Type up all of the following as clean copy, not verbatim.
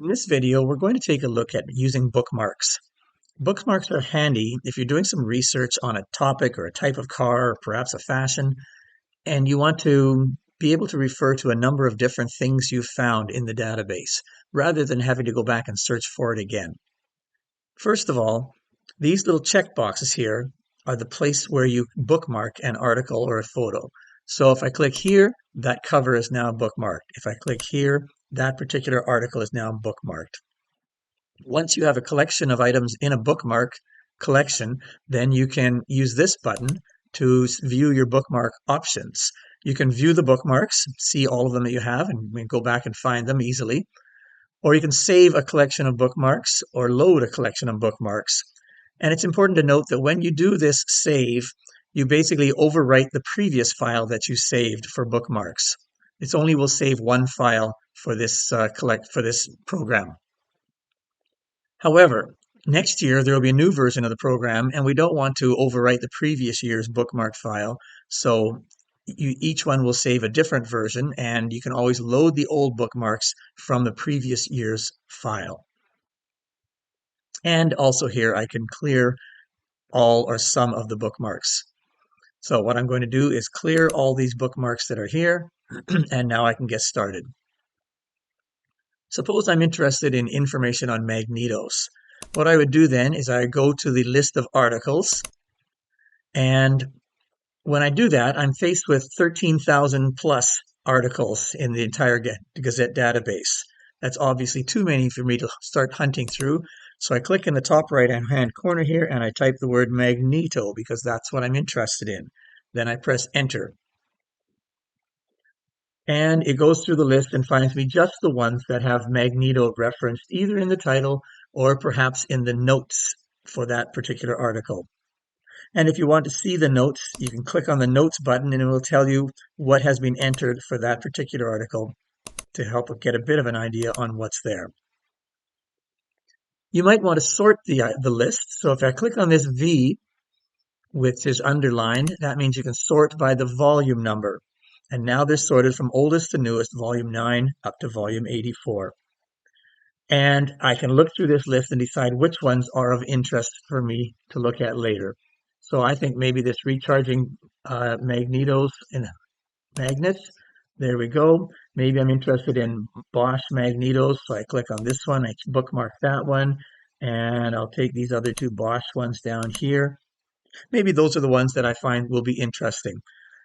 In this video, we're going to take a look at using bookmarks. Bookmarks are handy if you're doing some research on a topic or a type of car or perhaps a fashion, and you want to be able to refer to a number of different things you've found in the database, rather than having to go back and search for it again. First of all, these little check boxes here are the place where you bookmark an article or a photo. So if I click here, that cover is now bookmarked. If I click here, that particular article is now bookmarked. Once you have a collection of items in a bookmark collection, then you can use this button to view your bookmark options. You can view the bookmarks, see all of them that you have, and go back and find them easily. Or you can save a collection of bookmarks or load a collection of bookmarks. And it's important to note that when you do this save, you basically overwrite the previous file that you saved for bookmarks. It only will save one file for this program. However, next year there will be a new version of the program, and we don't want to overwrite the previous year's bookmark file. So each one will save a different version, and you can always load the old bookmarks from the previous year's file. And also here I can clear all or some of the bookmarks. So what I'm going to do is clear all these bookmarks that are here, and now I can get started. Suppose I'm interested in information on magnetos. What I would do then is I go to the list of articles, and when I do that, I'm faced with 13,000 plus articles in the entire Gazette database. That's obviously too many for me to start hunting through. So I click in the top right-hand corner here and I type the word magneto because that's what I'm interested in. Then I press enter. And it goes through the list and finds me just the ones that have magneto referenced either in the title or perhaps in the notes for that particular article. And if you want to see the notes, you can click on the notes button and it will tell you what has been entered for that particular article to help get a bit of an idea on what's there. You might want to sort the list. So if I click on this V, which is underlined, that means you can sort by the volume number. And now they're sorted from oldest to newest, volume 9 up to volume 84. And I can look through this list and decide which ones are of interest for me to look at later. So I think maybe this recharging magnetos and magnets, there we go. Maybe I'm interested in Bosch magnetos, so I click on this one, I bookmark that one, and I'll take these other two Bosch ones down here. Maybe those are the ones that I find will be interesting.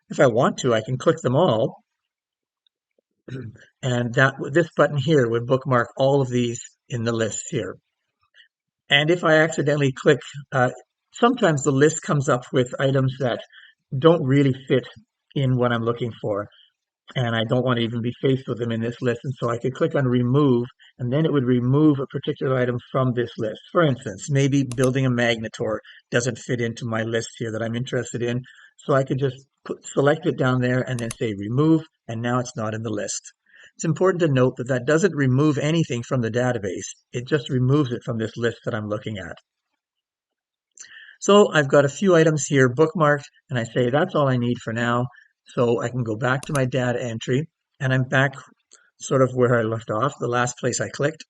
If I want to, I can click them all, and this button here would bookmark all of these in the list here. And if I accidentally click, sometimes the list comes up with items that don't really fit in what I'm looking for. And I don't want to even be faced with them in this list. And so I could click on remove, and then it would remove a particular item from this list. For instance, maybe building a magnetor doesn't fit into my list here that I'm interested in. So I could just select it down there and then say remove, and now it's not in the list. It's important to note that that doesn't remove anything from the database. It just removes it from this list that I'm looking at. So I've got a few items here bookmarked, and I say that's all I need for now. So I can go back to my data entry, and I'm back sort of where I left off, the last place I clicked.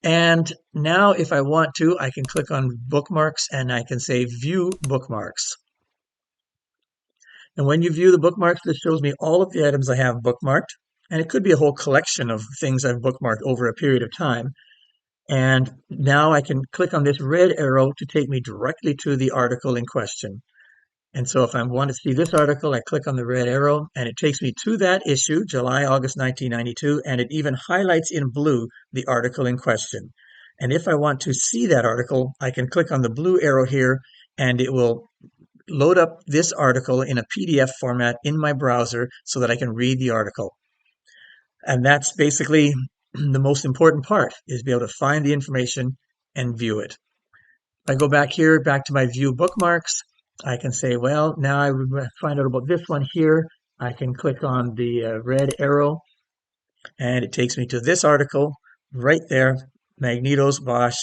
And now if I want to, I can click on bookmarks and I can say view bookmarks. And when you view the bookmarks, this shows me all of the items I have bookmarked. And it could be a whole collection of things I've bookmarked over a period of time. And now I can click on this red arrow to take me directly to the article in question. And so if I want to see this article, I click on the red arrow and it takes me to that issue, July, August 1992, and it even highlights in blue the article in question. And if I want to see that article, I can click on the blue arrow here and it will load up this article in a PDF format in my browser so that I can read the article. And that's basically the most important part, is be able to find the information and view it. If I go back here, back to my view bookmarks, I can say, well, now I find out about this one here. I can click on the red arrow and it takes me to this article right there, Magnetos Bosch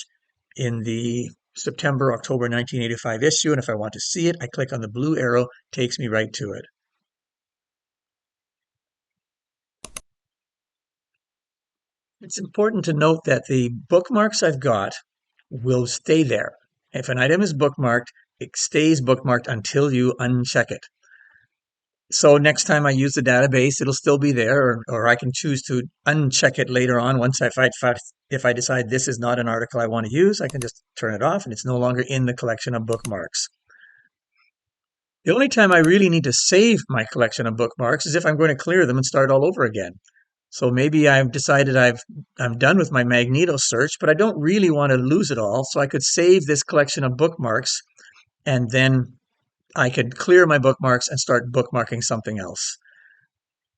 in the September-October 1985 issue. And if I want to see it, I click on the blue arrow, takes me right to it. It's important to note that the bookmarks I've got will stay there. If an item is bookmarked, it stays bookmarked until you uncheck it. So next time I use the database, it'll still be there, or I can choose to uncheck it later on. If I decide this is not an article I want to use, I can just turn it off and it's no longer in the collection of bookmarks. The only time I really need to save my collection of bookmarks is if I'm going to clear them and start all over again. So maybe I've decided I'm done with my Magneto search, but I don't really want to lose it all. So I could save this collection of bookmarks and then I could clear my bookmarks and start bookmarking something else.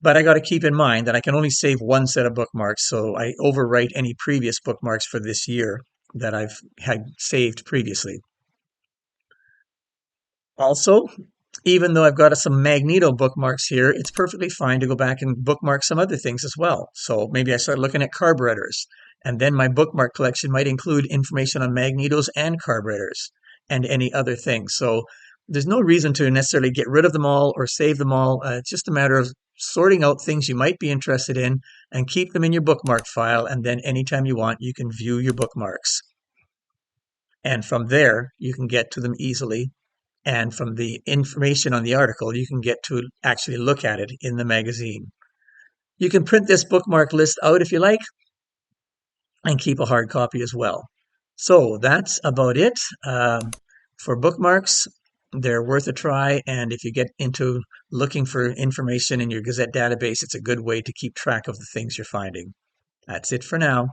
But I got to keep in mind that I can only save one set of bookmarks, so I overwrite any previous bookmarks for this year that I've had saved previously. Also, even though I've got some Magneto bookmarks here, it's perfectly fine to go back and bookmark some other things as well. So maybe I start looking at carburetors, and then my bookmark collection might include information on magnetos and carburetors and any other things. So there's no reason to necessarily get rid of them all or save them all. It's just a matter of sorting out things you might be interested in and keep them in your bookmark file. And then anytime you want, you can view your bookmarks. And from there, you can get to them easily. And from the information on the article, you can get to actually look at it in the magazine. You can print this bookmark list out if you like and keep a hard copy as well. So that's about it for bookmarks. They're worth a try. And if you get into looking for information in your Gazette database, it's a good way to keep track of the things you're finding. That's it for now.